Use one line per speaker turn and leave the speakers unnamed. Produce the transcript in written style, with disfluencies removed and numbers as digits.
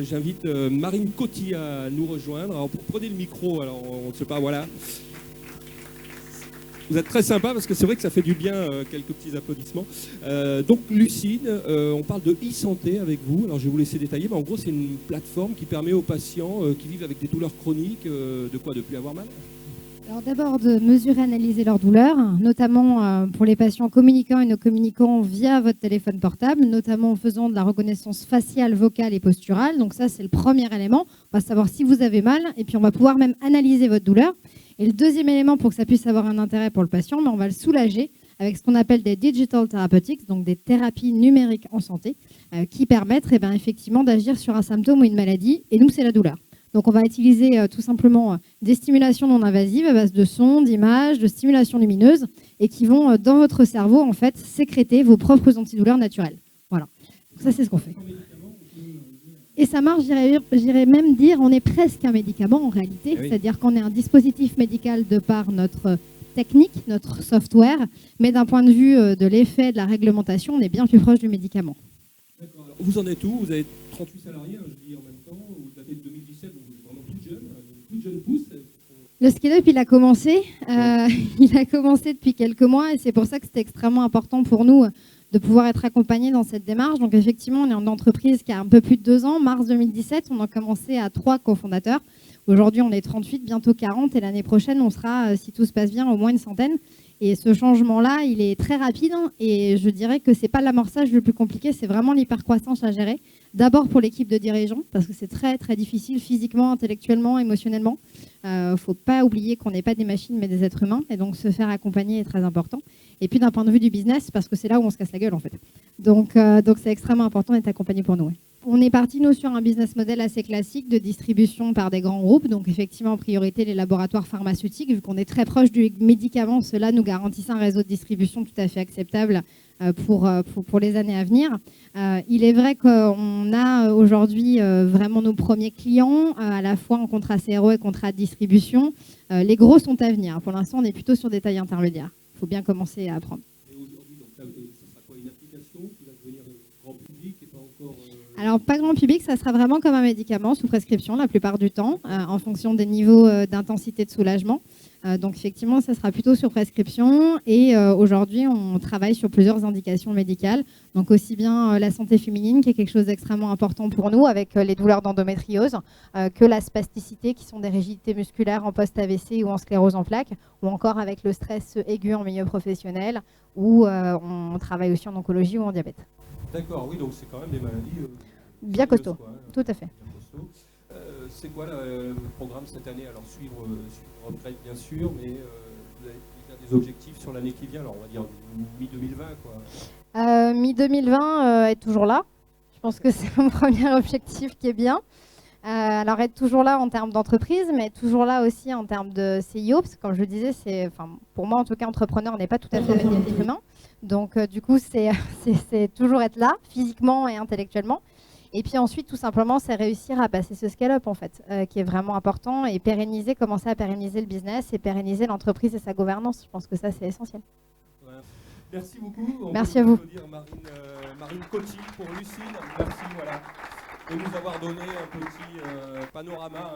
J'invite Marine Coty à nous rejoindre. Alors, prenez le micro, alors on ne sait pas, voilà. Vous êtes très sympa parce que c'est vrai que ça fait du bien, quelques petits applaudissements. Donc Lucine, on parle de e-santé avec vous. Alors je vais vous laisser détailler, mais en gros c'est une plateforme qui permet aux patients qui vivent avec des douleurs chroniques de quoi, de plus avoir mal.
Alors d'abord de mesurer et analyser leurs douleurs, notamment pour les patients communicants et non communicants via votre téléphone portable, notamment en faisant de la reconnaissance faciale, vocale et posturale. Donc ça c'est le premier élément. On va savoir si vous avez mal et puis on va pouvoir même analyser votre douleur. Et le deuxième élément pour que ça puisse avoir un intérêt pour le patient, on va le soulager avec ce qu'on appelle des digital therapeutics, donc des thérapies numériques en santé, qui permettent effectivement d'agir sur un symptôme ou une maladie. Et nous, c'est la douleur. Donc, on va utiliser tout simplement des stimulations non invasives à base de sons, d'images, de stimulations lumineuses et qui vont, dans votre cerveau, en fait, sécréter vos propres antidouleurs naturelles. Voilà. Donc, ça, c'est ce qu'on fait. Et ça marche, j'irais même dire, on est presque un médicament en réalité,
oui.
C'est-à-dire qu'on est un dispositif médical de par notre technique, notre software, mais d'un point de vue de l'effet, de la réglementation, on est bien plus proche du médicament.
D'accord. Vous en êtes où? Vous avez 38 salariés, je dis en même temps, vous datez de 2017, donc vous êtes vraiment toute jeune pousse.
Le scale-up, il a commencé. Il a commencé depuis quelques mois et c'est pour ça que c'était extrêmement important pour nous de pouvoir être accompagnés dans cette démarche. Donc effectivement, on est une entreprise qui a un peu plus de 2 ans. Mars 2017, on a commencé à 3 cofondateurs. Aujourd'hui, on est 38, bientôt 40 et l'année prochaine, on sera, si tout se passe bien, au moins une centaine. Et ce changement-là, il est très rapide et je dirais que ce n'est pas l'amorçage le plus compliqué, c'est vraiment l'hypercroissance à gérer. D'abord pour l'équipe de dirigeants, parce que c'est très, très difficile physiquement, intellectuellement, émotionnellement. Il ne faut pas oublier qu'on n'est pas des machines, mais des êtres humains. Et donc, se faire accompagner est très important. Et puis, d'un point de vue du business, parce que c'est là où on se casse la gueule, en fait. Donc c'est extrêmement important d'être accompagné pour nous. Ouais. On est parti, nous, sur un business model assez classique de distribution par des grands groupes. Donc, effectivement, en priorité, les laboratoires pharmaceutiques. Vu qu'on est très proche du médicament, cela nous garantissait un réseau de distribution tout à fait acceptable pour les années à venir. Il est vrai qu'on a aujourd'hui vraiment nos premiers clients, à la fois en contrat CRO et contrat de distribution. Les gros sont à venir. Pour l'instant, on est plutôt sur des tailles intermédiaires. Il faut bien commencer à apprendre.
Et aujourd'hui, donc, ça sera quoi, une application qui va devenir grand public et pas encore...
Alors, pas grand public, ça sera vraiment comme un médicament sous prescription la plupart du temps, en fonction des niveaux d'intensité de soulagement. Donc, effectivement, ça sera plutôt sur prescription. Et aujourd'hui, on travaille sur plusieurs indications médicales. Donc, aussi bien la santé féminine, qui est quelque chose d'extrêmement important pour nous, avec les douleurs d'endométriose, que la spasticité, qui sont des rigidités musculaires en post-AVC ou en sclérose en plaques, ou encore avec le stress aigu en milieu professionnel, où on travaille aussi en oncologie ou en diabète.
D'accord, oui, donc c'est quand même des maladies...
bien costaud,
quoi, hein,
tout à fait.
Bien costaud. C'est quoi le programme cette année? Alors suivre retraite bien sûr, mais vous avez déjà des objectifs sur l'année qui vient, alors on va dire mi-2020 quoi.
Mi-2020 être toujours là. Je pense que c'est mon premier objectif qui est bien. Alors être toujours là en termes d'entreprise, mais toujours là aussi en termes de CIO, parce que comme je le disais, pour moi en tout cas, entrepreneur n'est pas tout à fait être humain. Donc du coup, c'est toujours être là, physiquement et intellectuellement. Et puis ensuite, tout simplement, c'est réussir à passer ce scale-up, en fait, qui est vraiment important, et commencer à pérenniser le business et pérenniser l'entreprise et sa gouvernance. Je pense que ça, c'est essentiel.
Ouais. Merci beaucoup.
Merci à vous.
Marine Coty pour Lucine. Merci, voilà, de nous avoir donné un petit panorama.